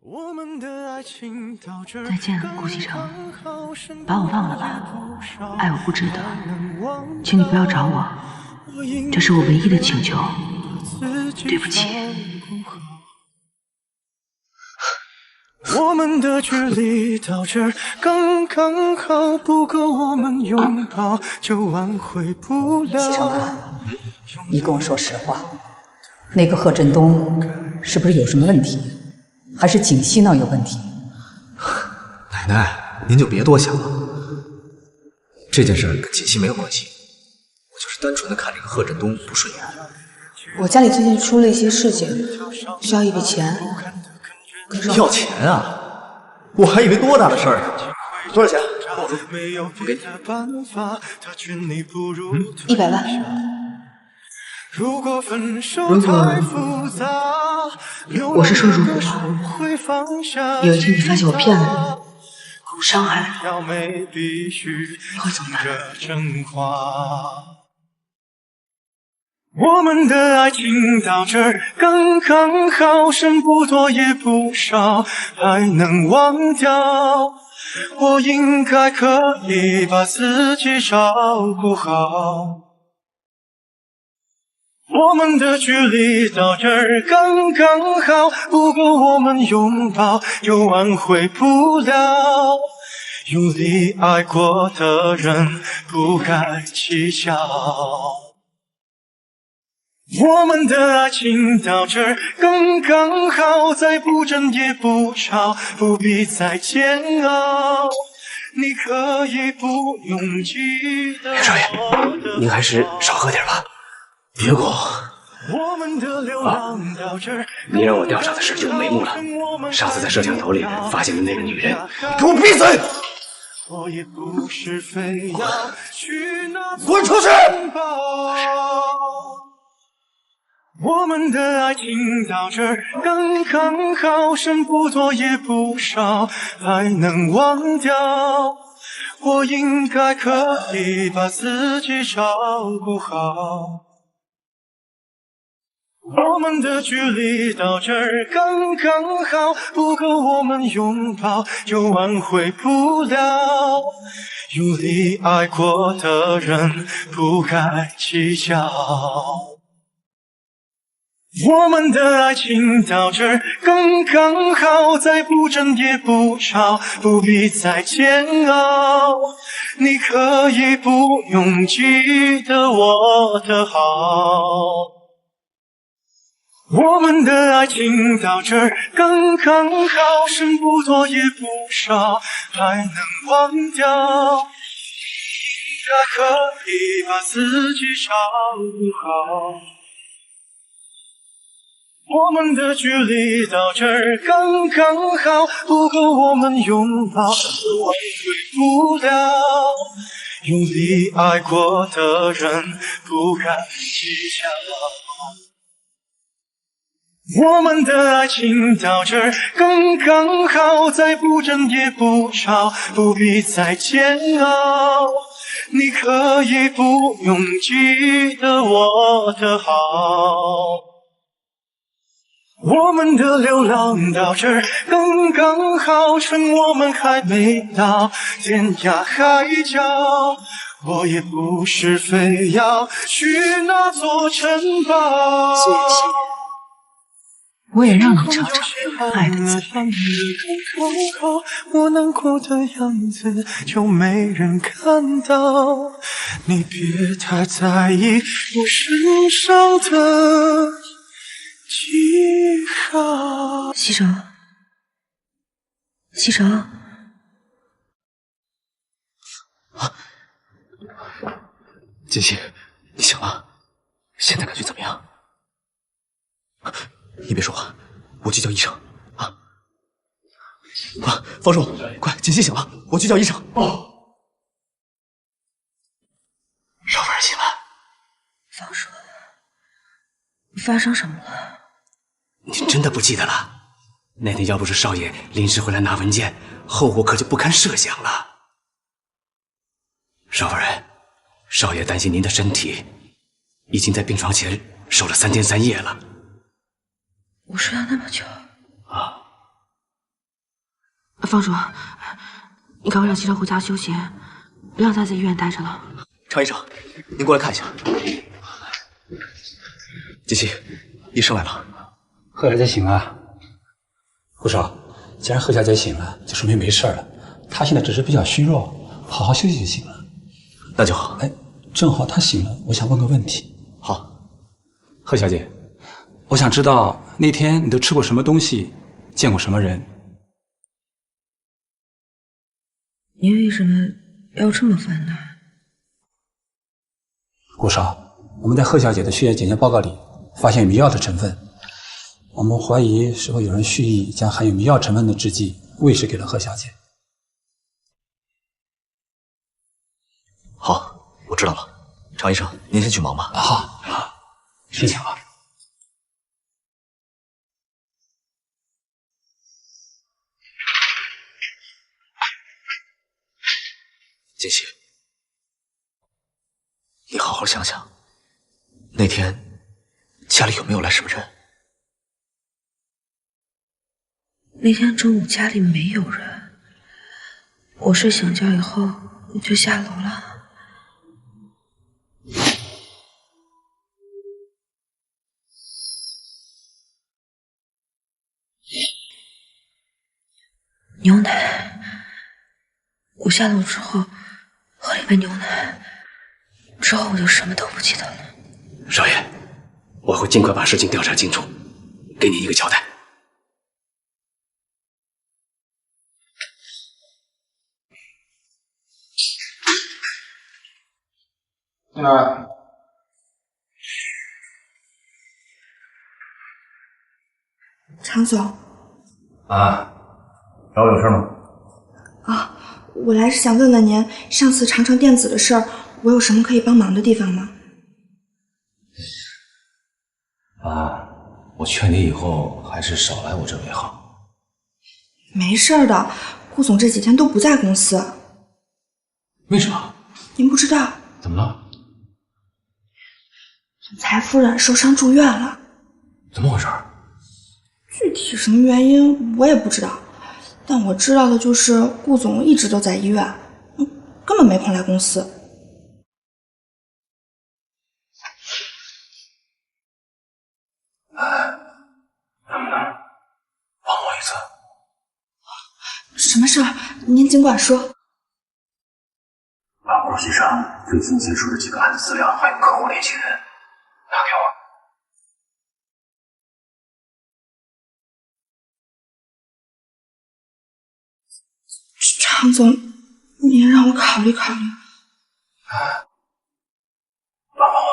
再见，顾西城，把我忘了吧，爱我不值得，请你不要找我，这是我唯一的请求，对不起。我们的距离到这儿刚刚好，不够我们拥抱就挽回不了。西城啊，你跟我说实话，那个贺振东是不是有什么问题？还是景熙那有问题？奶奶，您就别多想了。这件事跟锦溪没有关系，我就是单纯的看这个贺振东不顺眼。我家里最近出了一些事情，需要一笔钱。要钱啊？我还以为多大的事儿呢。多少钱？跟我说，我给你。100万。如果我是说如果有一天你发现我骗了你，伤害了你，你会怎么办？我们的爱情到这儿刚刚好，剩不多也不少，还能忘掉。我应该可以把自己照顾好。我们的距离到这儿刚刚好，不够我们拥抱又挽回不了。用力爱过的人不该计较。我们的爱情到这儿刚刚好，再不争也不吵，不必再煎熬。你可以不用记得。袁少爷，您还是少喝点吧。结果你让我调查的事就没目了。上次在摄像头里发现的那个女人，给我闭嘴！滚出去！我们的爱情到这儿刚刚好，剩不多也不少，还能忘掉。我应该可以把自己照顾好。我们的距离到这儿刚刚好，不够我们拥抱又挽回不了。用力爱过的人不该计较。我们的爱情到这儿刚刚好，再不争也不吵，不必再煎熬。你可以不用记得我的好。我们的爱情到这儿刚刚好，剩不多也不少，还能忘掉。应该可以把自己照顾好。我们的距离到这儿刚刚好，不够我们拥抱，挽回不了。用力爱过的人不该计较。我们的爱情到这儿刚刚好，再不争也不吵，不必再煎熬。你可以不用记得我的好。我们的流浪到这儿刚刚好，趁我们还没到天涯海角。我也不是非要去那座城堡。谢谢。我也让你尝尝有人爱的滋味。我难过的样子就没人看到，你别太在意我身上的记号。西城，西城，啊！锦溪，你醒了？现在感觉怎么样？你别说话，我去叫医生啊！啊，方叔，快，锦溪醒了，我去叫医生。哦，少夫人醒了。方叔，你发生什么了？你真的不记得了？那天要不是少爷临时回来拿文件，后果可就不堪设想了。少夫人，少爷担心您的身体，已经在病床前守了3天3夜了。我睡了那么久啊！方主，你赶快让齐成回家休息，不要再在医院待着了。常医生，您过来看一下。锦溪，医生来了。贺小姐醒了。顾少，既然贺小姐醒了，就说明没事了。她现在只是比较虚弱，好好休息就行了。那就好。哎，正好她醒了，我想问个问题。好。贺小姐，我想知道那天你都吃过什么东西，见过什么人？您为什么要这么烦呢？顾少，我们在贺小姐的血液检验报告里发现有迷药的成分，我们怀疑是否有人蓄意将含有迷药成分的制剂喂食给了贺小姐。好，我知道了。常医生，您先去忙吧。好，谢谢啊。锦溪，你好好想想，那天家里有没有来什么人？那天中午家里没有人，我睡醒觉以后我就下楼了。牛奶，我下楼之后喝了一杯牛奶，之后我就什么都不记得了。少爷，我会尽快把事情调查清楚，给你一个交代。进来。常总。啊，找我有事吗？啊，我来是想问问您，上次长城电子的事儿，我有什么可以帮忙的地方吗？啊，我劝你以后还是少来我这为好。没事儿的，顾总这几天都不在公司。为什么？您不知道？怎么了？总裁夫人受伤住院了。怎么回事？具体什么原因我也不知道，但我知道的就是顾总一直都在医院，根本没空来公司。能不能帮我一次？什么事儿？您尽管说。把国际上最近接触的几个案子资料还有客户联系人拿给我。常总，您让我考虑考虑。帮帮我。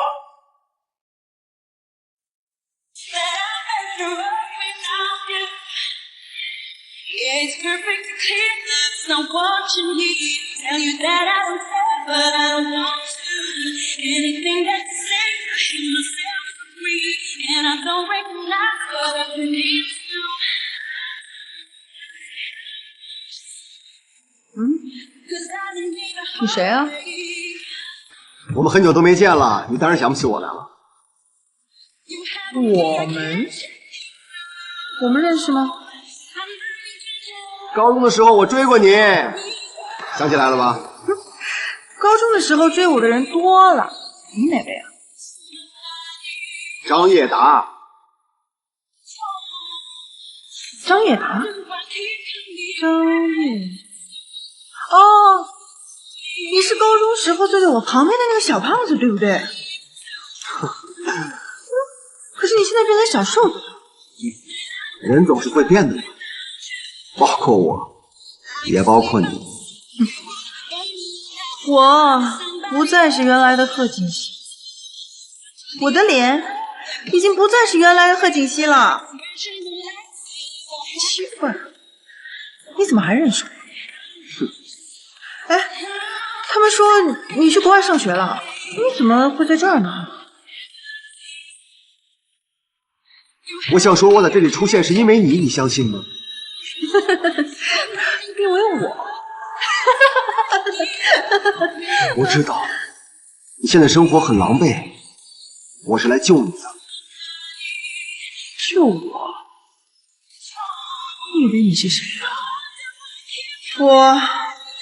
It's perfect clear, it's not what you need. Tell you that I don't care, but I don't want to. Anything that's safe, I hear myself free. And I don't recognize what I need to. 你谁啊？我们很久都没见了，你当然想不起我来了。我们认识吗？高中的时候我追过你，想起来了吧？高中的时候追我的人多了，你哪位啊？张叶达。张叶达？张叶……哦，你是高中时候坐在我旁边的那个小胖子，对不对？可是你现在变成小瘦子了。人总是会变的嘛，包括我，也包括你。我不再是原来的贺锦熙，我的脸已经不再是原来的贺锦熙了。奇怪，你怎么还认识我？哎，他们说你去国外上学了，你怎么会在这儿呢？我想说，我在这里出现是因为你，你相信吗？因为我。我知道你现在生活很狼狈，我是来救你的。救我？你以为你是谁啊？我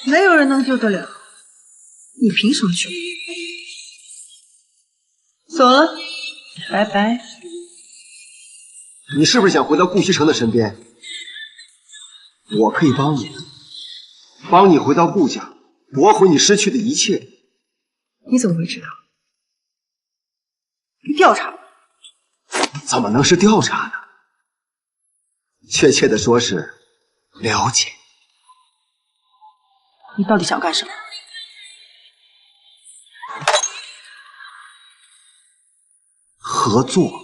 没有人能救得了，你凭什么救？走了，拜拜。你是不是想回到顾西城的身边？我可以帮你，帮你回到顾家，驳回你失去的一切。你怎么会知道？你调查？怎么能是调查呢？确切的说是了解。你到底想干什么？合作。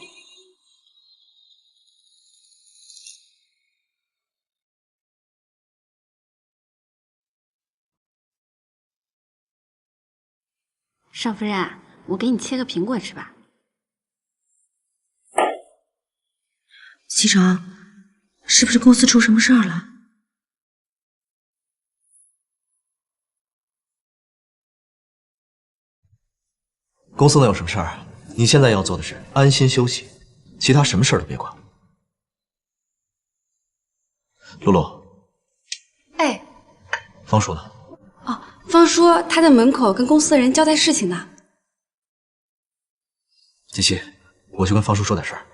少夫人，我给你切个苹果吃吧。西城，是不是公司出什么事儿了？公司能有什么事儿？你现在要做的是安心休息，其他什么事儿都别管。露露，哎，方叔呢？哦，方叔他在门口跟公司的人交代事情呢。锦溪，我去跟方叔说点事儿。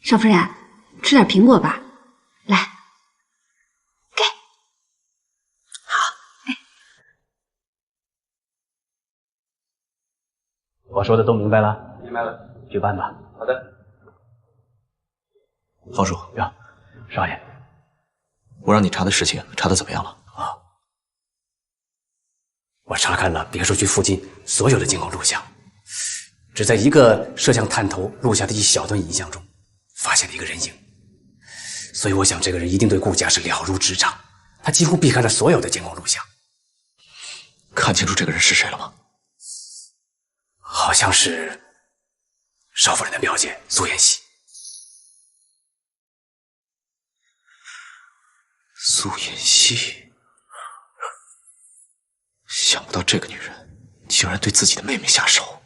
少夫人，吃点苹果吧，来，给。好，哎。我说的都明白了？明白了，去办吧。好的。方叔呀，少爷，我让你查的事情查的怎么样了？啊，我查看了别墅区附近所有的监控录像，只在一个摄像探头录下的一小段影像中，发现了一个人影。所以我想，这个人一定对顾家是了如指掌，他几乎避开了所有的监控录像。看清楚这个人是谁了吗？好像是少夫人的表姐苏妍希。苏妍希，想不到这个女人竟然对自己的妹妹下手。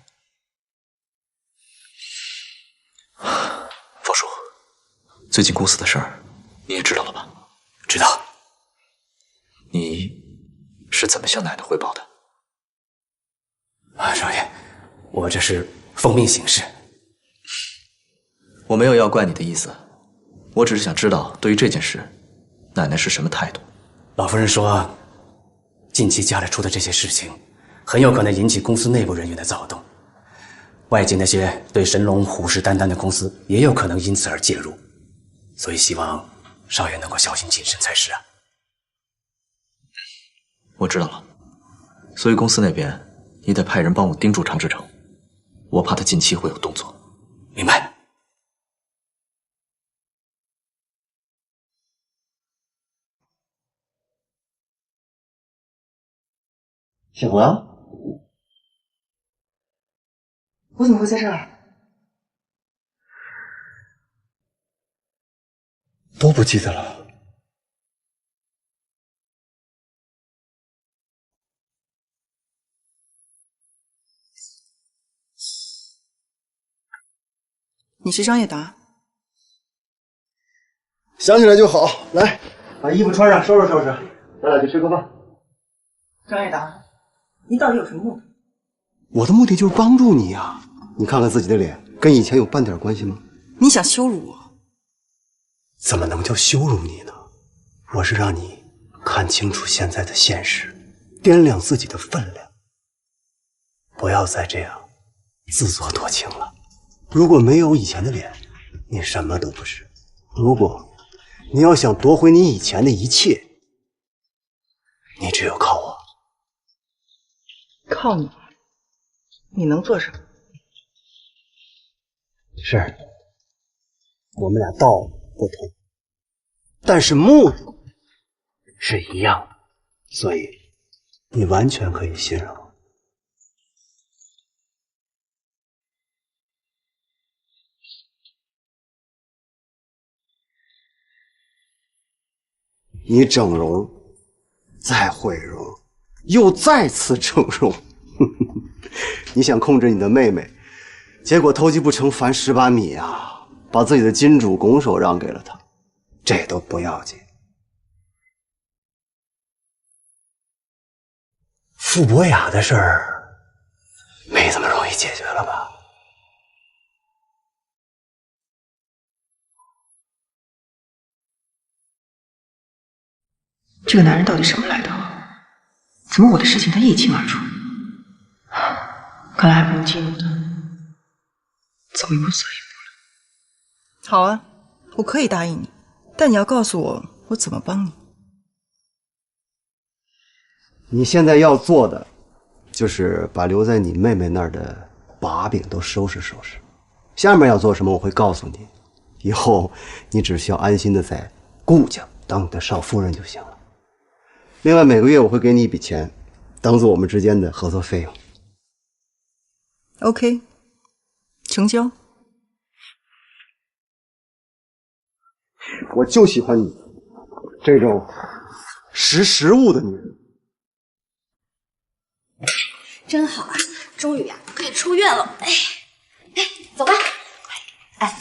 方叔，最近公司的事儿你也知道了吧？知道。你是怎么向奶奶汇报的？啊，少爷，我这是奉命行事。我没有要怪你的意思，我只是想知道对于这件事，奶奶是什么态度。老夫人说，近期家里出的这些事情，很有可能引起公司内部人员的躁动，外界那些对神龙虎视眈眈的公司也有可能因此而介入，所以希望少爷能够小心谨慎才是啊。我知道了，所以公司那边你得派人帮我盯住常志成，我怕他近期会有动作。明白。醒了？我怎么会在这儿？都不记得了。你是张叶达？想起来就好。来，把衣服穿上，收拾收拾，咱俩去吃个饭。张叶达，你到底有什么目的？我的目的就是帮助你呀。你看看自己的脸，跟以前有半点关系吗？你想羞辱我？怎么能叫羞辱你呢？我是让你看清楚现在的现实，掂量自己的分量，不要再这样自作多情了。如果没有以前的脸，你什么都不是；如果你要想夺回你以前的一切，你只有靠我。靠你？你能做什么？是，我们俩道不同，但是目的是一样的，所以你完全可以信任我。你整容，再毁容，又再次整容，你想控制你的妹妹，结果偷鸡不成反蚀把米啊，把自己的金主拱手让给了她。这都不要紧。傅博雅的事儿没这么容易解决了吧？这个男人到底什么来头？怎么我的事情他一清二楚？看来还不能激怒他，走一步算一步。好啊，我可以答应你，但你要告诉我我怎么帮你。你现在要做的，就是把留在你妹妹那儿的把柄都收拾收拾。下面要做什么，我会告诉你。以后你只需要安心的在顾家当你的少夫人就行了。另外每个月我会给你一笔钱，当做我们之间的合作费用。OK， 成交。我就喜欢你这种识时务的女人。真好啊，终于可以出院了。哎，走吧。哎，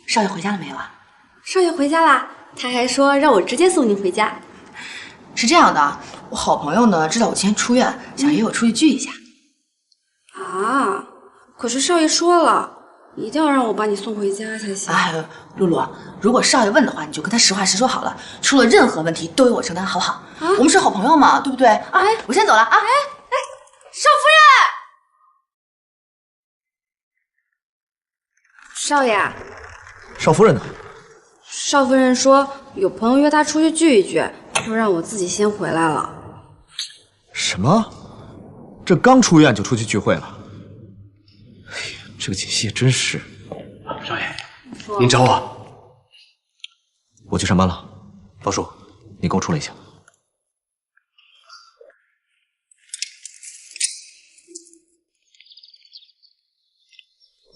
少爷回家了没有啊？少爷回家啦，他还说让我直接送您回家。是这样的，我好朋友呢知道我今天出院，想约我出去聚一下。啊，可是少爷说了，一定要让我把你送回家才行。哎，露露，如果少爷问的话，你就跟他实话实说好了，出了任何问题都由我承担，好不好？我们是好朋友嘛，对不对？哎，我先走了啊！少夫人，少爷，少夫人呢？少夫人说有朋友约她出去聚一聚，就让我自己先回来了。什么？这刚出院就出去聚会了？哎呀，这个锦溪也真是。少爷，您找我？我去上班了。包叔，你给我处理一下。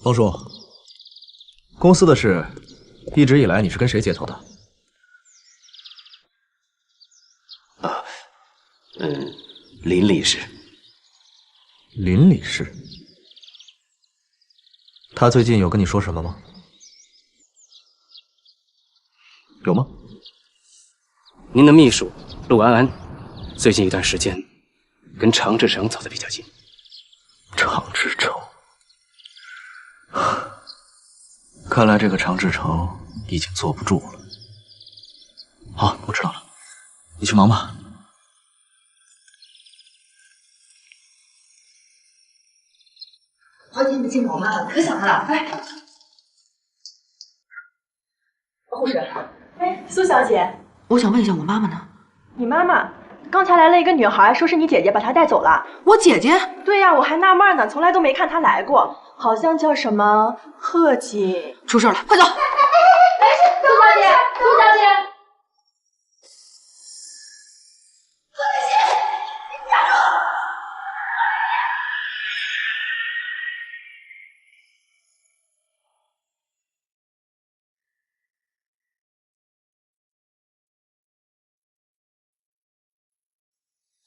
包叔，公司的事一直以来你是跟谁接头的？林理事。林理事，他最近有跟你说什么吗？有吗？您的秘书陆安安，最近一段时间跟常志成走得比较近。常志成，看来这个常志成已经坐不住了。好，我知道了，你去忙吧。好几天没见过我妈了，可想她了。哎，护士，哎，苏小姐，我想问一下，我妈妈呢？你妈妈刚才来了一个女孩，说是你姐姐把她带走了。我姐姐？对呀，我还纳闷呢，从来都没看她来过，好像叫什么贺锦。出事了，快走！苏小姐，苏小姐。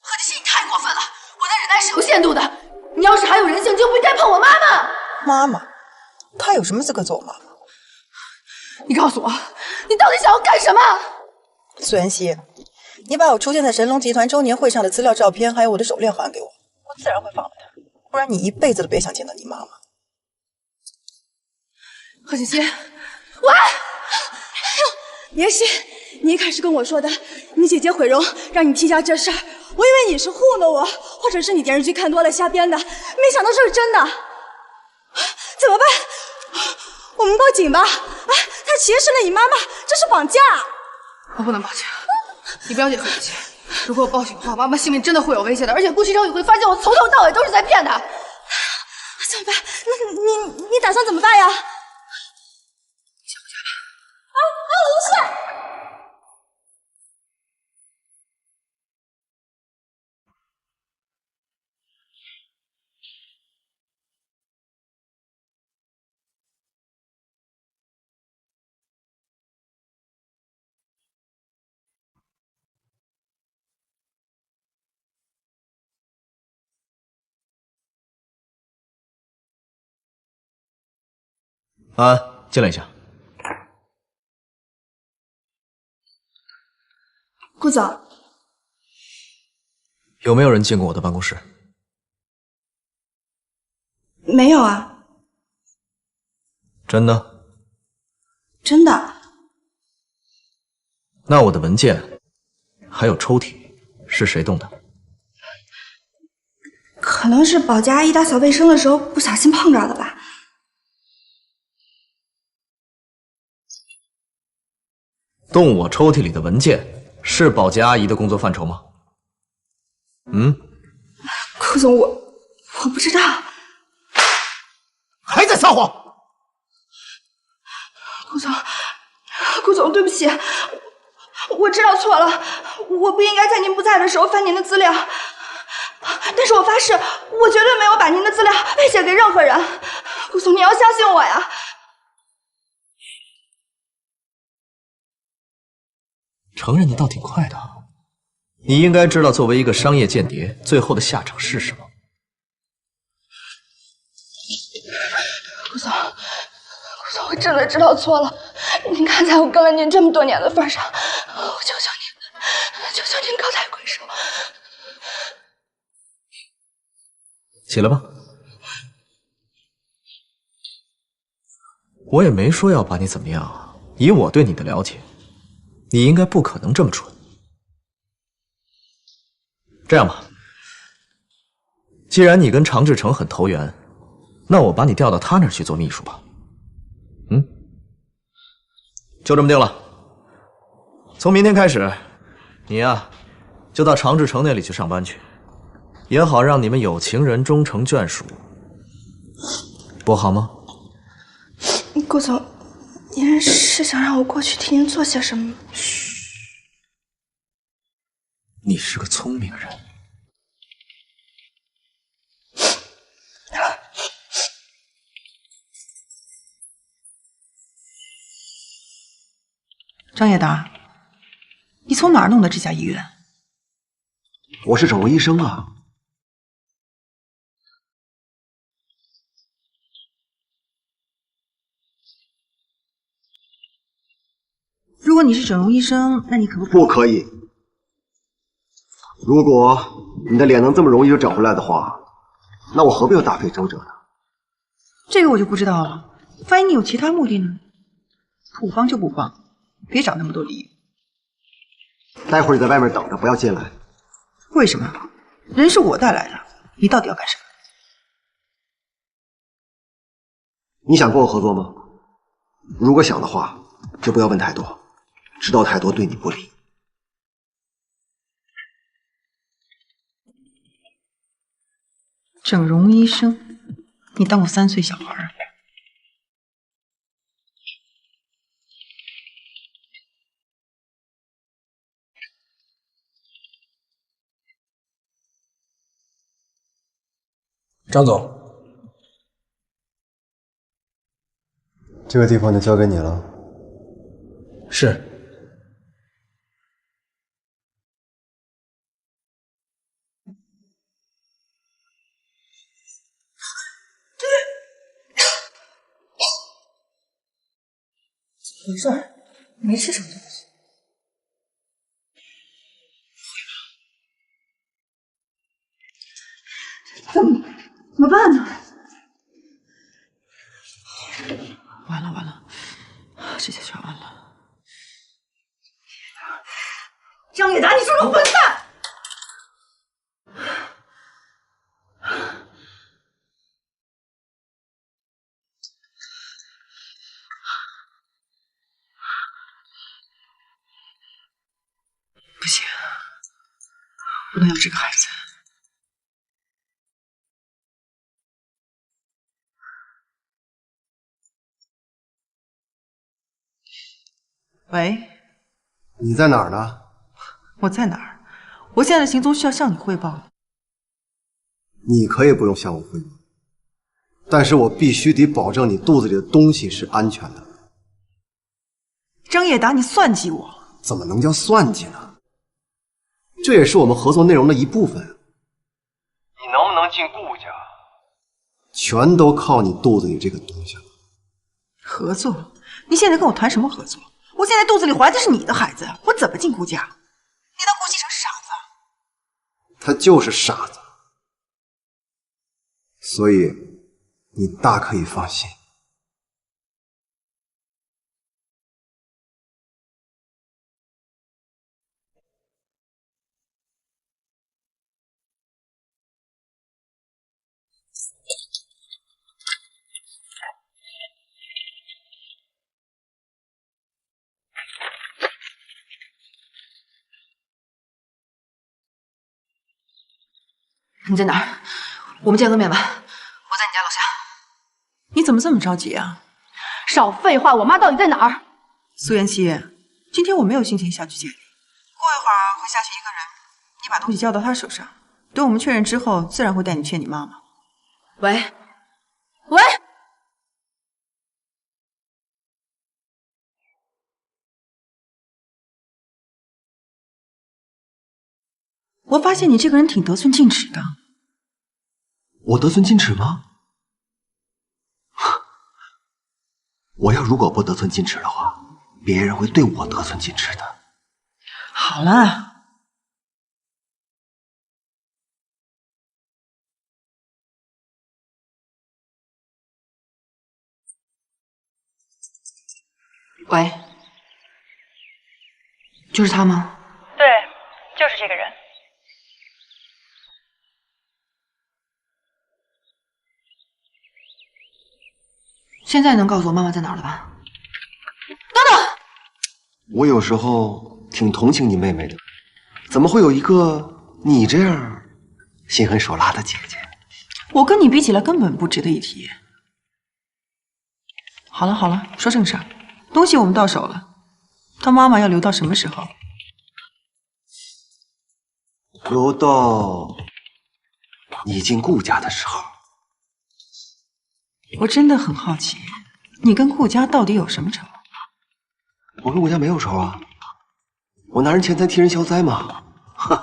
贺锦熙，你太过分了！我的忍耐是有限度的，你要是还有人性，就不应该碰我妈妈。妈妈，她有什么资格做我妈妈？你告诉我，你到底想要干什么？苏妍希，你把我出现在神龙集团周年会上的资料、照片，还有我的手链还给我，我自然会放了她。不然你一辈子都别想见到你妈妈。贺锦熙，喂！也许你一开始跟我说的，你姐姐毁容让你替家这事儿，我以为你是糊弄我，或者是你电视剧看多了瞎编的，没想到这是真的。怎么办？我们报警吧！啊，他劫持了你妈妈，这是绑架！我不能报警，你不要解贺锦熙。如果我报警的话，妈妈性命真的会有危险的，而且顾西城也会发现我从头到尾都是在骗他。怎么办？那你打算怎么办呀？安安，进来一下。顾总，有没有人进过我的办公室？没有啊。真的？真的。那我的文件还有抽屉是谁动的？可能是保洁阿姨打扫卫生的时候不小心碰着的吧。动我抽屉里的文件是保洁阿姨的工作范畴吗？顾总，我不知道。还在撒谎！顾总，对不起，我知道错了，我不应该在您不在的时候翻您的资料。但是我发誓，我绝对没有把您的资料外泄给任何人。顾总，你要相信我呀！承认的倒挺快的。你应该知道，作为一个商业间谍，最后的下场是什么。顾总，我真的知道错了。您看在我跟了您这么多年的份上，我求求您高抬贵手。起来吧。我也没说要把你怎么样，以我对你的了解，你应该不可能这么蠢。这样吧，既然你跟常志成很投缘，那我把你调到他那儿去做秘书吧。就这么定了。从明天开始，你呀，就到常志成那里去上班去，也好让你们有情人终成眷属，不好吗？顾总，您是想让我过去替您做些什么吗？你是个聪明人。张叶达，你从哪儿弄的这家医院？我是整容医生啊。如果你是整容医生，那你可不可以？如果你的脸能这么容易就整回来的话，那我何必要大费周折呢？这个我就不知道了。万一你有其他目的呢？不帮就不帮，别找那么多理由。待会儿你在外面等着，不要进来。为什么？人是我带来的，你到底要干什么？你想跟我合作吗？如果想的话，就不要问太多，知道太多对你不利。整容医生，你当过3岁小孩啊？张总，这个地方就交给你了。是。没事儿，没吃什么东西。怎么办呢？完了，这下全完了。张叶达，你是个混蛋！不行，不能要这个孩子。喂，你在哪儿呢？我在哪儿？我现在的行踪需要向你汇报。你可以不用向我汇报，但是我必须得保证你肚子里的东西是安全的。张叶达，你算计我？怎么能叫算计呢？这也是我们合作内容的一部分。你能不能进顾家，全都靠你肚子里这个东西了。合作？你现在跟我谈什么合作？我现在肚子里怀的是你的孩子，我怎么进顾家？你他就是傻子，所以你大可以放心。你在哪儿？我们见个面吧。我在你家楼下。你怎么这么着急啊？少废话！我妈到底在哪儿？苏妍希，今天我没有心情下去见你。过一会儿会下去一个人，你把东西交到他手上，等我们确认之后，自然会带你见你妈妈。喂，喂。我发现你这个人挺得寸进尺的。我得寸进尺吗？我要如果不得寸进尺的话，别人会对我得寸进尺的。好了。喂，就是他吗？对，就是这个人。现在能告诉我妈妈在哪儿了吧？等等，我有时候挺同情你妹妹的，怎么会有一个你这样心狠手辣的姐姐？我跟你比起来根本不值得一提。好了好了，说正事儿，东西我们到手了，他妈妈要留到什么时候？留到你进顾家的时候。我真的很好奇，你跟顾家到底有什么仇？我跟顾家没有仇啊，我拿人钱财替人消灾嘛。哼。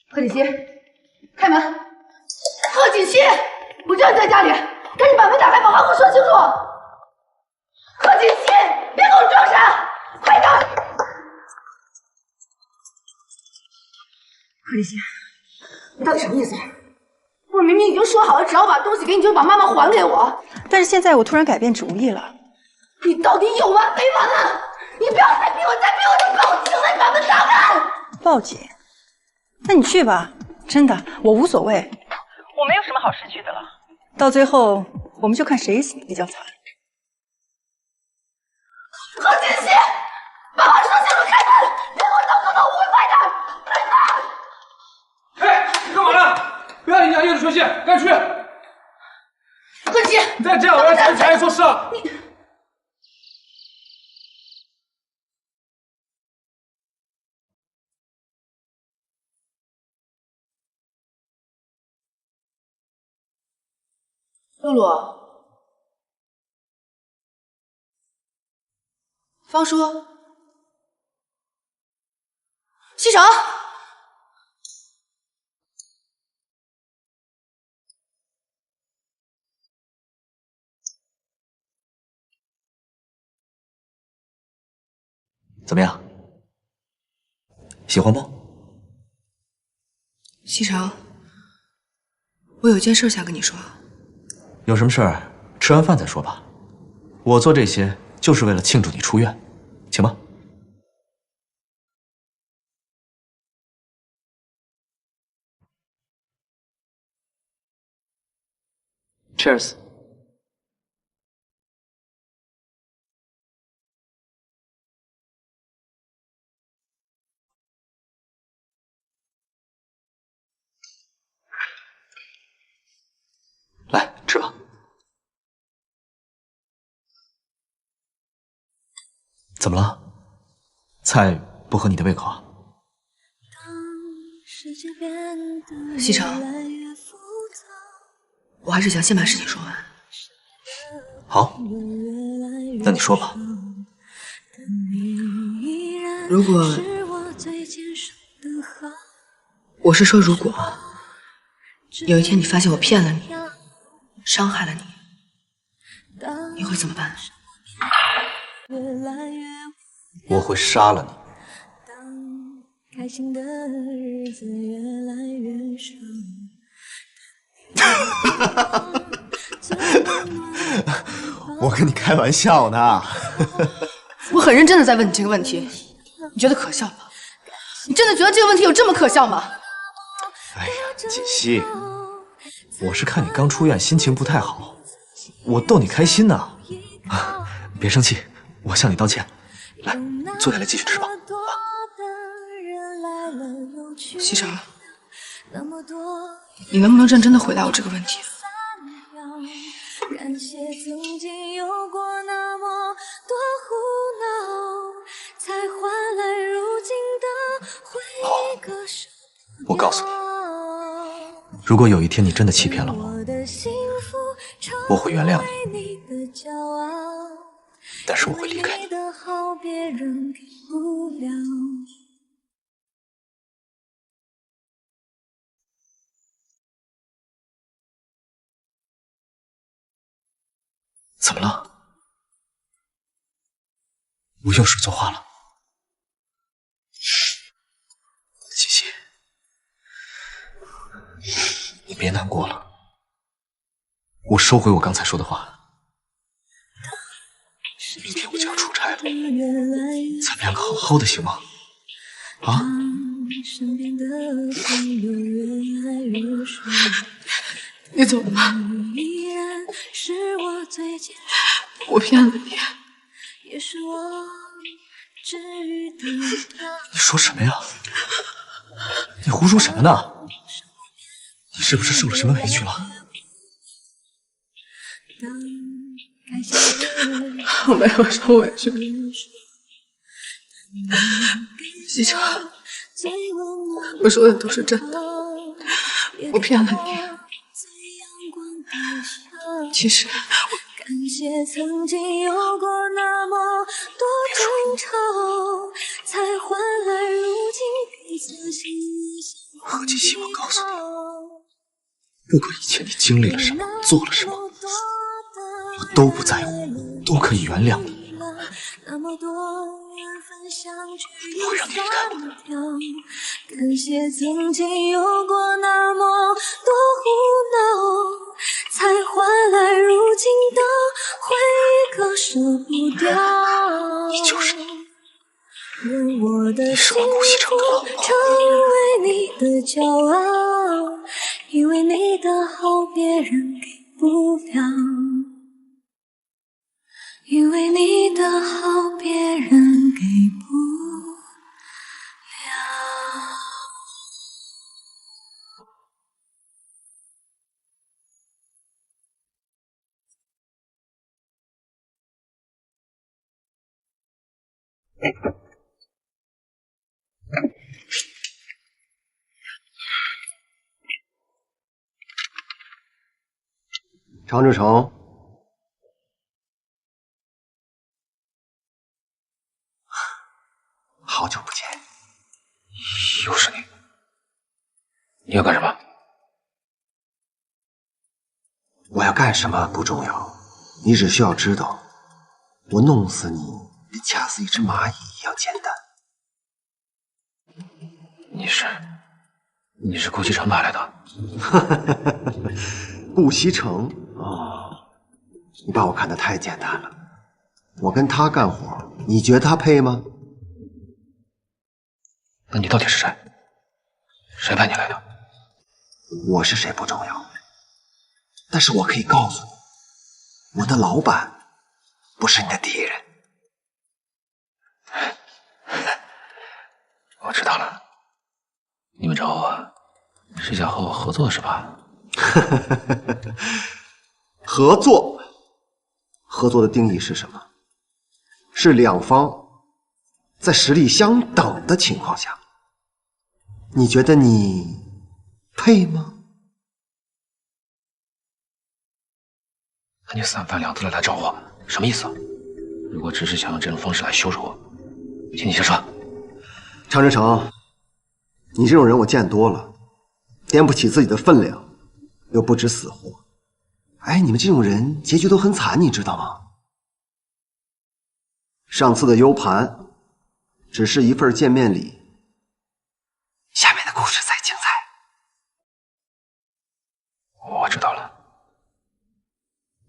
贺锦熙，开门！贺锦熙，我知道你在家里，赶紧把门打开，把话给我说清楚。贺锦熙，别给我装傻，快点！贺锦熙，你到底什么意思？我明明已经说好了，只要把东西给你，就把妈妈还给我。但是现在我突然改变主意了。你到底有完没完啊？你不要再逼我，再逼我就报警了！你把门打开！报警？那你去吧，真的，我无所谓。我没有什么好失去的了。到最后，我们就看谁死的比较惨。何锦熙，把话说清楚，开门！别给我当狗头误会，快点！哎，你干嘛呢？不要影响业主休息，赶紧去！贺锦熙，你再这样，我要查查验做事了。露露，方叔，西城，怎么样？喜欢不？西城，我有件事想跟你说。有什么事儿，吃完饭再说吧。我做这些就是为了庆祝你出院，请吧。Cheers。来，吃吧。怎么了？菜不合你的胃口啊？西城，我还是想先把事情说完。好，那你说吧。如果，我是说如果，有一天你发现我骗了你，伤害了你，你会怎么办？我会杀了你。心的日子越来越少。我跟你开玩笑呢。我很认真的在问你这个问题，你觉得可笑吗？你真的觉得这个问题有这么可笑吗？哎呀，锦溪，我是看你刚出院，心情不太好，我逗你开心呢。啊，别生气，我向你道歉。来，坐下来继续吃吧。西城，你能不能认真的回答我这个问题？感谢曾经有过那么多胡闹，才换来如今的回忆歌声。我告诉你，如果有一天你真的欺骗了我，我会原谅你，但是我会离开你。怎么了？我又说错话了？茜茜，你别难过了，我收回我刚才说的话。明天我就要出差了，咱们两个好好的行吗？啊？你走了吗？我骗了你。你说什么呀？你胡说什么呢？你是不是受了什么委屈了？我没有受委屈，西城，我说的都是真的，我骗了你。其实感谢曾经有过那么多争吵，才换来如今彼此心相何锦溪，我告诉你，不管以前你经历了什么，做了什么，我都不在乎，都可以原谅你。不会让你离开我的。感谢曾经有过那么多胡闹，才换来如今的回忆，可舍不掉。你就是你，愿我的幸你是我顾西城的老婆，成为你的骄傲，因为你的好别人给不了，因为你的好别人给不了。常志成，好久不见，又是你，你要干什么？我要干什么不重要，你只需要知道，我弄死你比掐死一只蚂蚁一样简单。你是顾西城派来的？顾西城你把我看得太简单了。我跟他干活，你觉得他配吗？那你到底是谁？谁派你来的？我是谁不重要，但是我可以告诉你，我的老板不是你的敌人。我知道了，你们找我是想和我合作是吧？合作的定义是什么？是两方在实力相等的情况下。你觉得你配吗？那你三番两次的来找我，什么意思？如果只是想用这种方式来羞辱我，请你先说。常志成，你这种人我见多了，掂不起自己的分量，又不知死活。哎，你们这种人结局都很惨，你知道吗？上次的 U 盘只是一份见面礼，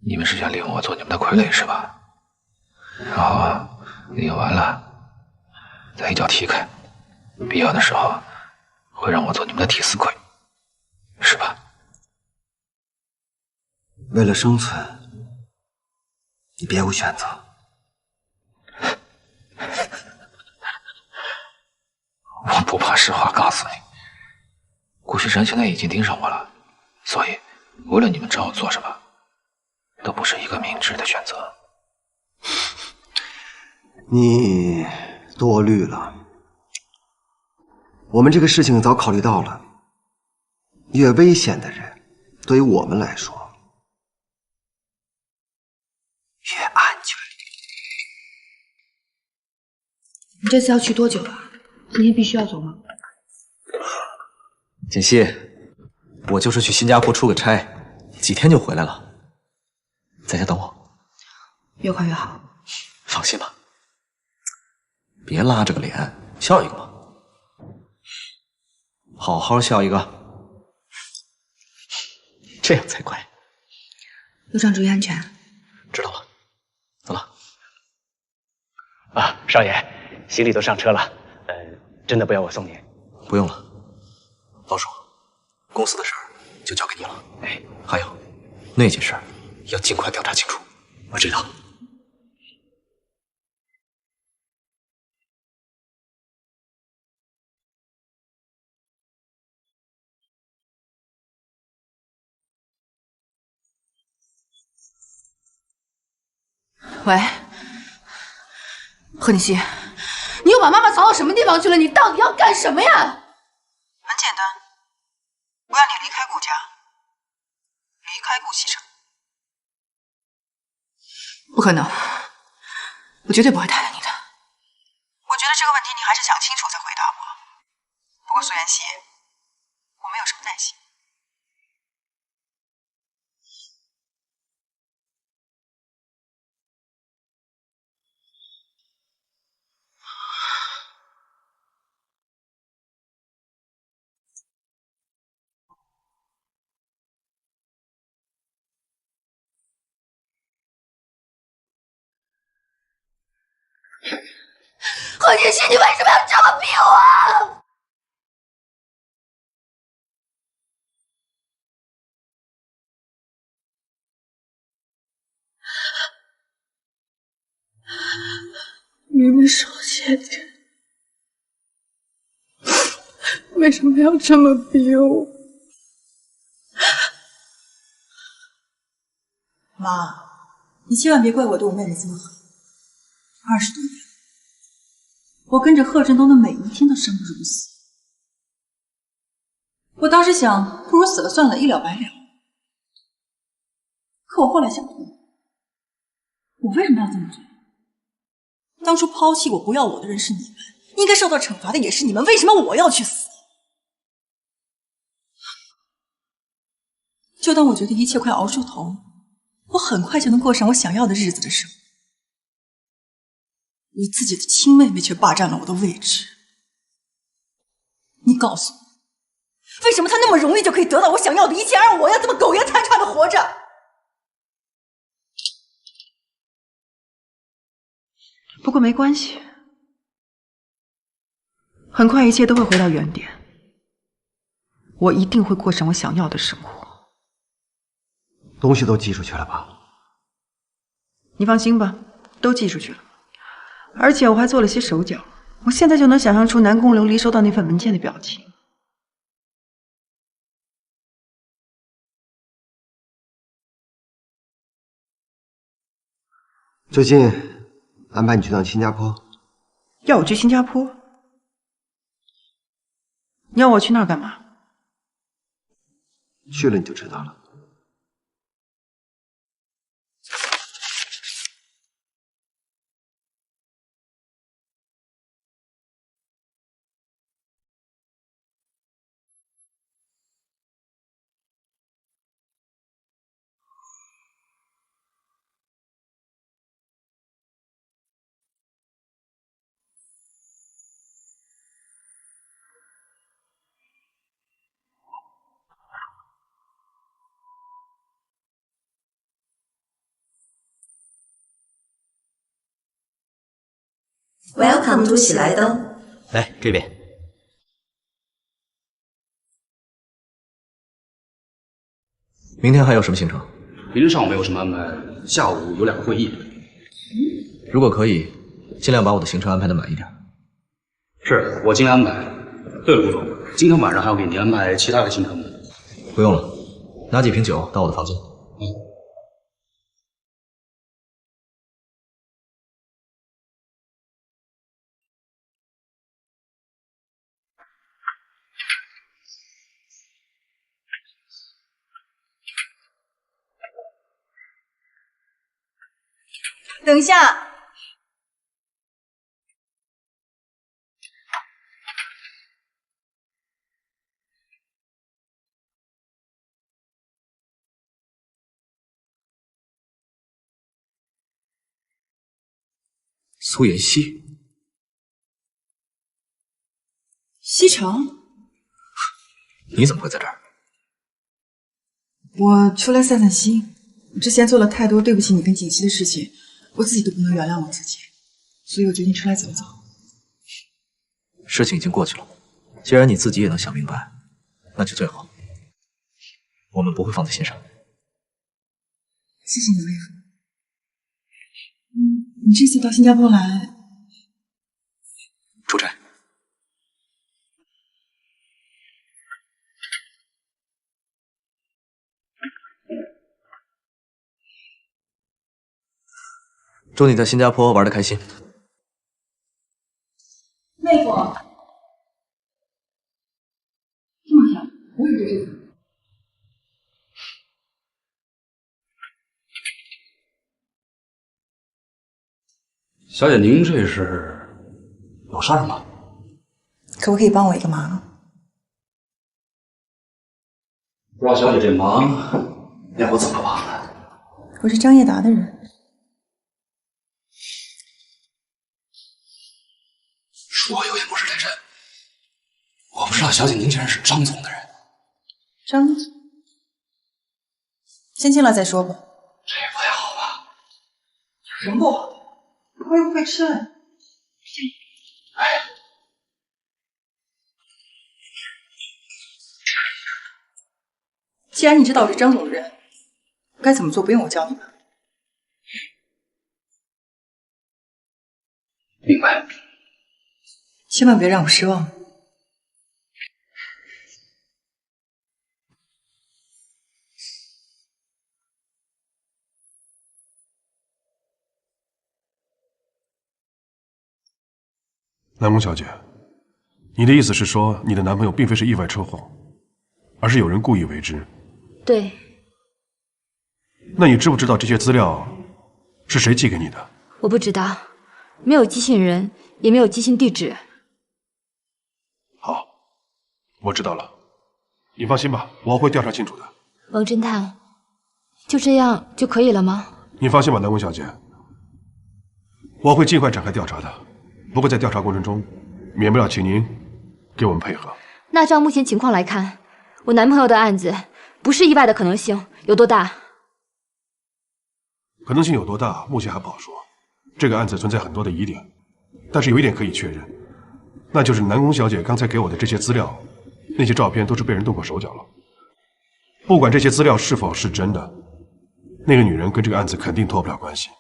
你们是想利用我做你们的傀儡是吧？然后利用完了，再一脚踢开，必要的时候会让我做你们的替死鬼，是吧？为了生存，你别无选择。我不怕实话告诉你，顾旭晨现在已经盯上我了，所以无论你们找我做什么，都不是一个明智的选择。你多虑了，我们这个事情早考虑到了，越危险的人，对于我们来说越安全。你这次要去多久啊？今天必须要走吗？锦溪，我就是去新加坡出个差，几天就回来了，在家等我。越快越好。放心吧，别拉着个脸，笑一个嘛，好好笑一个，这样才乖。路上注意安全。知道了，走了。啊，少爷，行李都上车了，真的不要我送您？不用了，老鼠，公司的事儿就交给你了。哎，还有那件事儿要尽快调查清楚。我知道。喂，贺锦熙，你又把妈妈藏到什么地方去了？你到底要干什么呀？很简单，我要你离开顾家，离开顾西城。不可能，我绝对不会答应你的。我觉得这个问题你还是想清楚再回答我。不过苏妍希，我没有什么耐心。贺锦熙，你为什么要这么逼我？明明是我姐姐，为什么要这么逼我？妈，你千万别怪我对我妹妹这么狠。20多年，我跟着贺振东的每一天都生不如死。我当时想，不如死了算了，一了百了。可我后来想通，我为什么要这么做？当初抛弃我不要我的人是你们，应该受到惩罚的也是你们，为什么我要去死？就当我觉得一切快熬出头，我很快就能过上我想要的日子的时候，你自己的亲妹妹却霸占了我的位置。你告诉我，为什么她那么容易就可以得到我想要的一切，而我要这么苟延残喘的活着？不过没关系，很快一切都会回到原点。我一定会过上我想要的生活。东西都寄出去了吧？你放心吧，都寄出去了。而且我还做了些手脚，我现在就能想象出南宫琉璃收到那份文件的表情。最近安排你去趟新加坡。要我去新加坡？你要我去那儿干嘛？去了你就知道了。Welcome to 喜来登。来这边。明天还有什么行程？明天上午没有什么安排，下午有2个会议。如果可以，尽量把我的行程安排的满一点。是我尽量安排。对了，顾总，今天晚上还要给您安排其他的行程吗？不用了，拿几瓶酒到我的房间。等一下。苏妍希，西城，你怎么会在这儿？我出来散散心。我之前做了太多对不起你跟锦溪的事情，我自己都不能原谅我自己，所以我决定出来走走。事情已经过去了，既然你自己也能想明白，那就最好。我们不会放在心上。谢谢你，魏夫。你这次到新加坡来，出差。祝你在新加坡玩得开心。妹夫，这么巧，我也这次。小姐，您这是有事儿吗？可不可以帮我一个忙？不知道小姐这忙要我怎么帮呢？我是张叶达的人。恕我有眼不识泰山，我不知道小姐您竟然是张总的人。张总，先进来再说吧。这也不太好吧？有什么不好？我又不会吃了。哎，既然你知道我是张总的人，该怎么做不用我教你吧？明白。千万别让我失望。南宫小姐，你的意思是说，你的男朋友并非是意外车祸，而是有人故意为之？对。那你知不知道这些资料是谁寄给你的？我不知道，没有寄信人，也没有寄信地址。好，我知道了。你放心吧，我会调查清楚的。王侦探，就这样就可以了吗？你放心吧，南宫小姐，我会尽快展开调查的。不过在调查过程中，免不了请您给我们配合。那照目前情况来看，我男朋友的案子不是意外的可能性有多大？可能性有多大，目前还不好说。这个案子存在很多的疑点，但是有一点可以确认，那就是南宫小姐刚才给我的这些资料，那些照片都是被人动过手脚了。不管这些资料是否是真的，那个女人跟这个案子肯定脱不了关系。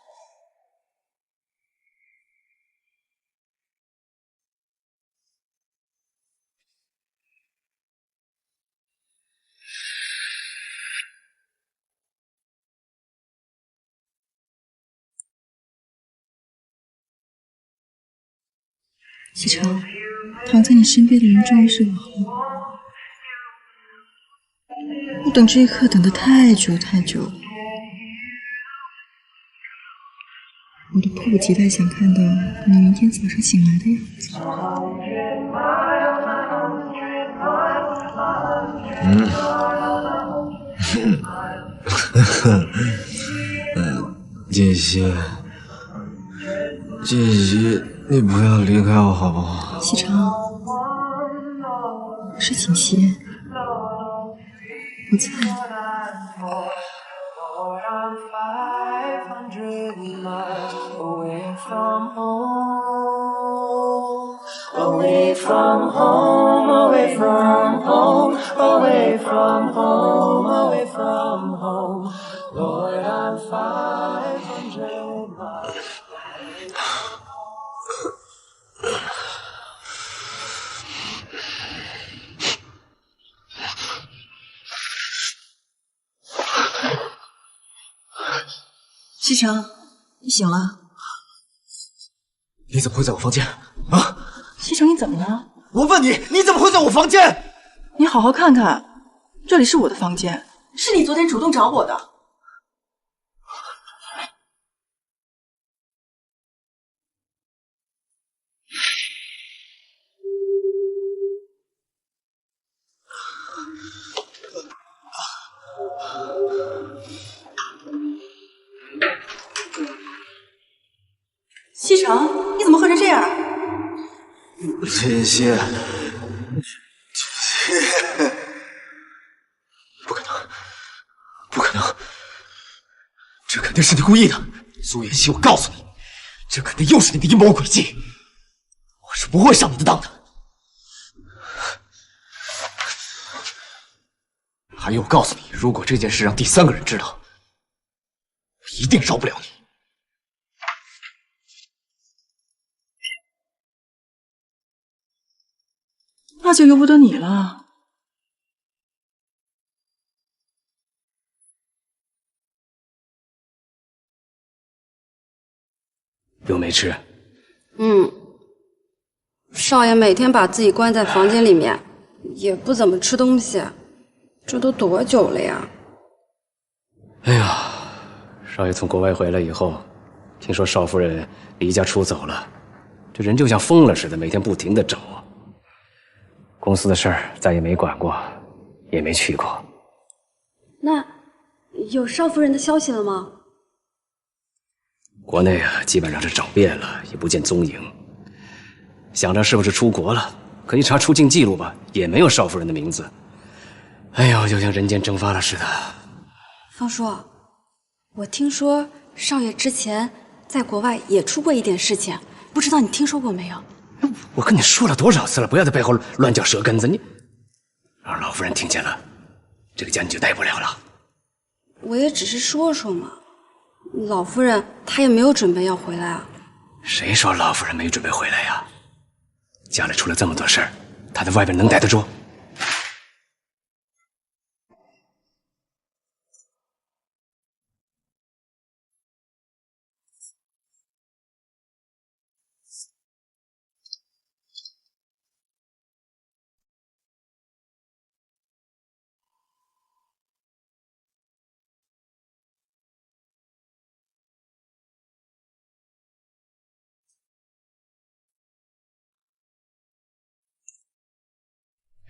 西城，躺在你身边的人终于是我了。我等这一刻等得太久太久了，我都迫不及待想看到你明天早上醒来的样子。锦溪，锦溪，你不要离开我好不好？西城，我是锦溪，我在。Away from home, away from home, away from home, away from home. Lord, I'm 500 miles. 西城，你醒了？你怎么会在我房间？啊！西城，你怎么了？我问你，你怎么会在我房间？你好好看看，这里是我的房间，是你昨天主动找我的。西城，你怎么喝成这样？秦溪，不可能，不可能，这肯定是你故意的，苏妍希，我告诉你，这肯定又是你的阴谋诡计，我是不会上你的当的。还有，我告诉你，如果这件事让第三个人知道，我一定饶不了你。 那就由不得你了。又没吃？少爷每天把自己关在房间里面，也不怎么吃东西，这都多久了呀？哎呀，少爷从国外回来以后，听说少夫人离家出走了，这人就像疯了似的，每天不停地找。 公司的事儿再也没管过，也没去过。那有少夫人的消息了吗？国内啊，基本上是找遍了，也不见踪影。想着是不是出国了，可一查出境记录吧，也没有少夫人的名字。哎呦，就像人间蒸发了似的。方叔，我听说少爷之前在国外也出过一点事情，不知道你听说过没有？ 我跟你说了多少次了，不要在背后乱嚼舌根子，你让老夫人听见了，这个家你就待不了了。我也只是说说嘛，老夫人她也没有准备要回来啊。谁说老夫人没准备回来呀？家里出了这么多事儿，她在外边能待得住？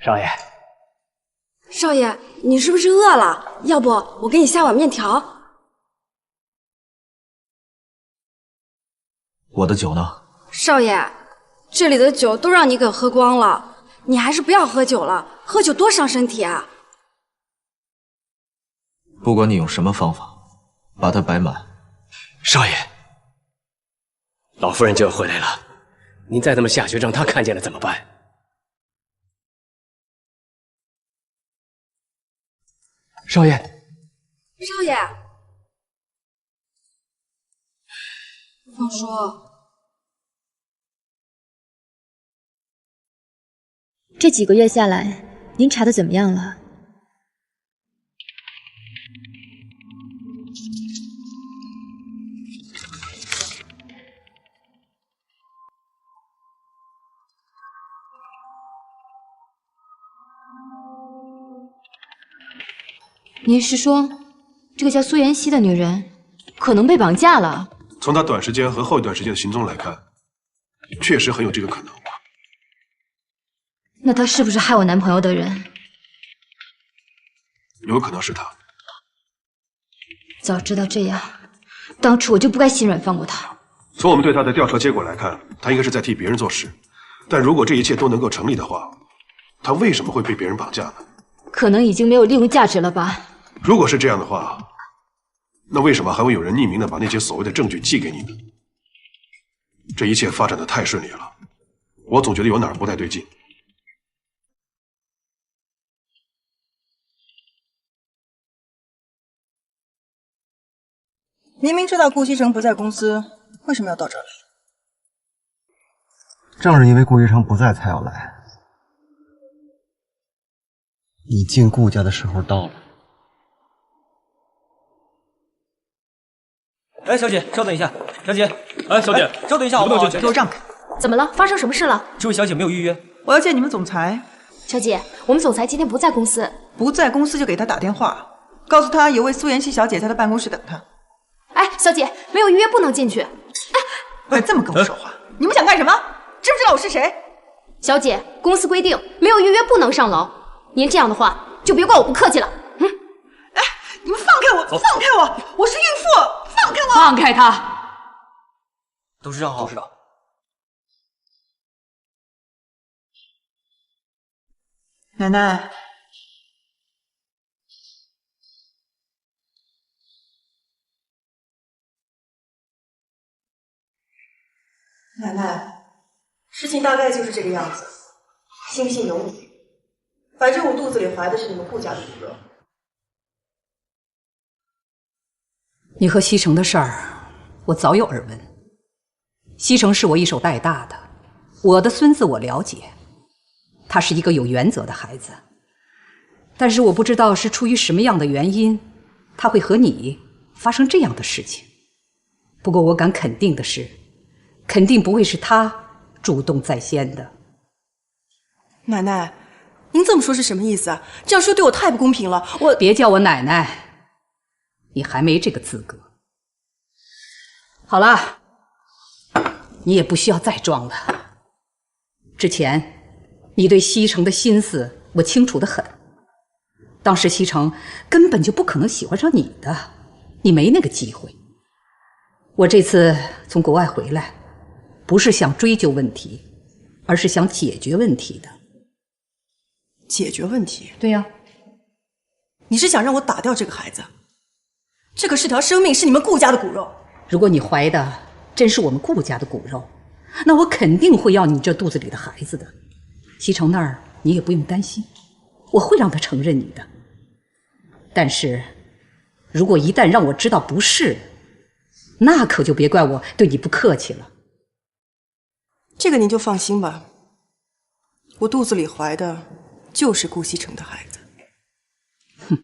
少爷，少爷，你是不是饿了？要不我给你下碗面条。我的酒呢？少爷，这里的酒都让你给喝光了，你还是不要喝酒了，喝酒多伤身体啊！不管你用什么方法，把它摆满。少爷，老夫人就要回来了，您再这么下去，让她看见了怎么办？ 少爷，少爷，方叔，这几个月下来，您查的怎么样了？您是说，这个叫苏妍希的女人可能被绑架了？从她短时间和后一段时间的行踪来看，确实很有这个可能。那她是不是害我男朋友的人？有可能是她。早知道这样，当初我就不该心软放过她。从我们对她的调查结果来看，她应该是在替别人做事。但如果这一切都能够成立的话，她为什么会被别人绑架呢？可能已经没有利用价值了吧？ 如果是这样的话，那为什么还会有人匿名的把那些所谓的证据寄给你呢？这一切发展的太顺利了，我总觉得有哪儿不太对劲。明明知道顾西城不在公司，为什么要到这儿来？正是因为顾西城不在，才要来。你进顾家的时候到了。哎，小姐，稍等一下。小姐，哎，小姐，稍等一下，好不好？给我让开！怎么了？发生什么事了？这位小姐没有预约。我要见你们总裁。小姐，我们总裁今天不在公司。不在公司就给他打电话，告诉他有位苏妍希小姐在他办公室等他。哎，小姐，没有预约不能进去。哎，这么跟我说话，你们想干什么？知不知道我是谁？小姐，公司规定没有预约不能上楼。您这样的话，就别怪我不客气了。哎，你们放开我！放开我！我是孕妇！放开我！放开他！董事长好。董事长。奶奶。奶奶，事情大概就是这个样子，信不信由你。反正我肚子里怀的是你们顾家的骨肉。你和西城的事儿，我早有耳闻。西城是我一手带大的，我的孙子我了解，他是一个有原则的孩子。但是我不知道是出于什么样的原因，他会和你发生这样的事情。不过我敢肯定的是，肯定不会是他主动在先的。奶奶，您这么说是什么意思啊？这样说对我太不公平了。我别叫我奶奶，你还没这个资格。好了，你也不需要再装了。之前你对西城的心思我清楚得很，当时西城根本就不可能喜欢上你的，你没那个机会。我这次从国外回来，不是想追究问题，而是想解决问题的。解决问题？对呀。你是想让我打掉这个孩子？这可是条生命，是你们顾家的骨肉。如果你怀的真是我们顾家的骨肉，那我肯定会要你这肚子里的孩子的。西城那儿你也不用担心，我会让他承认你的。但是如果一旦让我知道不是，那可就别怪我对你不客气了。这个您就放心吧，我肚子里怀的就是顾西城的孩子。哼。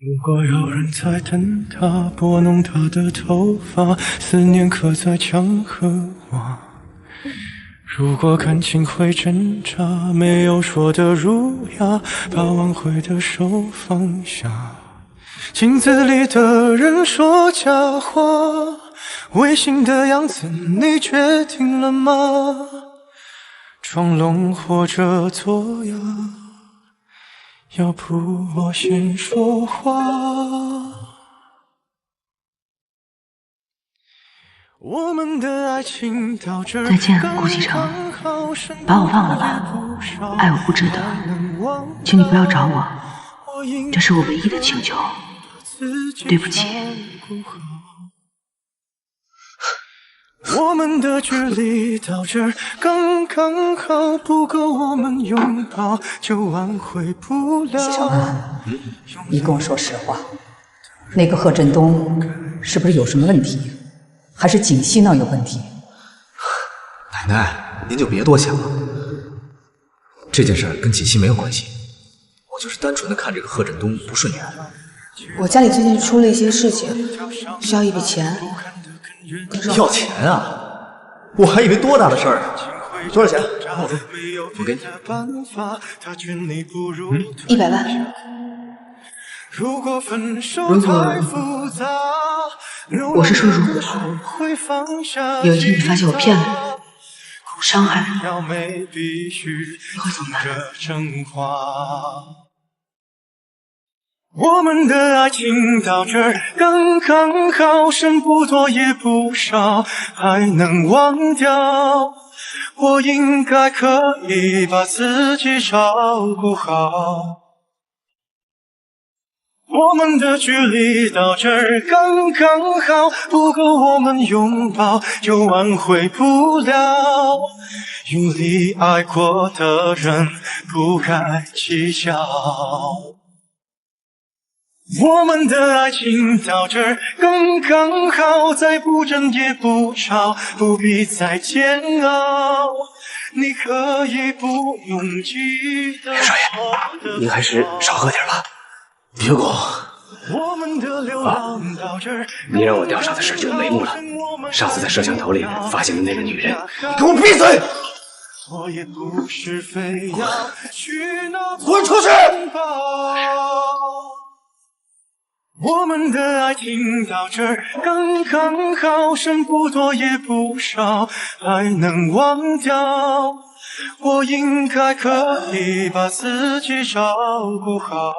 如果有人在等他，拨弄他的头发，思念刻在墙和瓦。如果感情会挣扎，没有说的儒雅，把挽回的手放下。镜子里的人说假话，违心的样子你决定了吗？装聋或者作哑，要不我先说话。我们的爱情到这儿再见，顾西城，把我忘了吧，爱我不值得，请你不要找我，这是我唯一的请求，对不起。我们的距离到这儿刚刚好，不够我们拥抱就挽回不了。西城，你跟我说实话，那个贺振东是不是有什么问题？还是锦溪那儿有问题？奶奶，您就别多想了，这件事跟锦溪没有关系，我就是单纯的看这个贺振东不顺眼。我家里最近出了一些事情，需要一笔钱。要钱啊？我还以为多大的事儿呢。多少钱？我给你。100万。如果分手如果太复杂，我是说如果有一天你发现我骗了你，伤害了你，你会怎么办？我们的爱情到这儿刚刚好，剩不多也不少，还能忘掉。我应该可以把自己照顾好。我们的距离到这儿刚刚好，不够我们拥抱就挽回不了。用力爱过的人不该计较。我们的爱情到这儿刚刚好，再不争也不吵，不必再煎熬。你可以不用记得。少爷，您还是少喝点吧。结果你让我调查的事就眉目了。上次在摄像头里发现的那个女人，给我闭嘴！滚出去！我们的爱情到这儿刚刚好，剩不多也不少，还能忘掉。我应该可以把自己照顾好。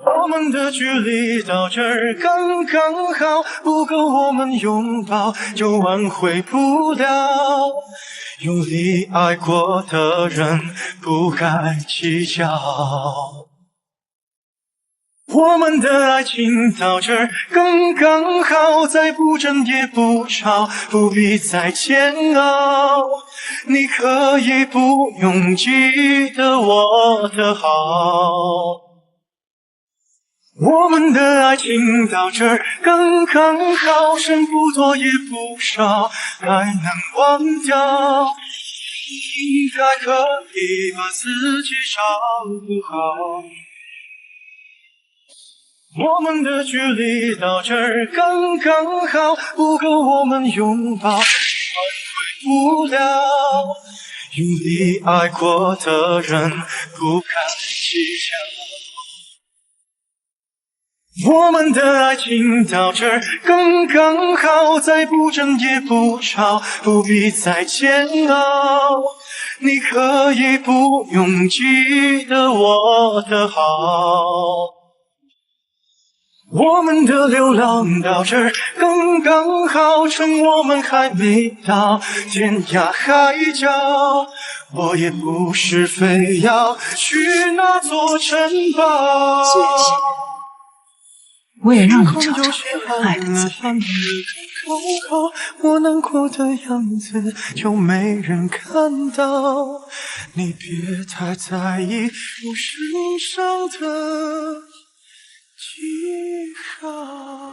我们的距离到这儿刚刚好，不够我们拥抱就挽回不了。用力爱过的人不该计较。我们的爱情到这儿刚刚好，再不争也不吵，不必再煎熬。你可以不用记得我的好。我们的爱情到这儿刚刚好，剩不多也不少，还能忘掉。应该可以把自己照顾好。我们的距离到这儿刚刚好，不够我们拥抱，挽回不了。用力爱过的人不该计较。我们的爱情到这儿刚刚好，再不争也不吵，不必再煎熬。你可以不用记得我的好。我们的流浪到这儿刚刚好，趁我们还没到天涯海角。我也不是非要去那座城堡。我也让你尝尝爱的滋味。我难过的样子就没人看到，你别太在意我身上的记号。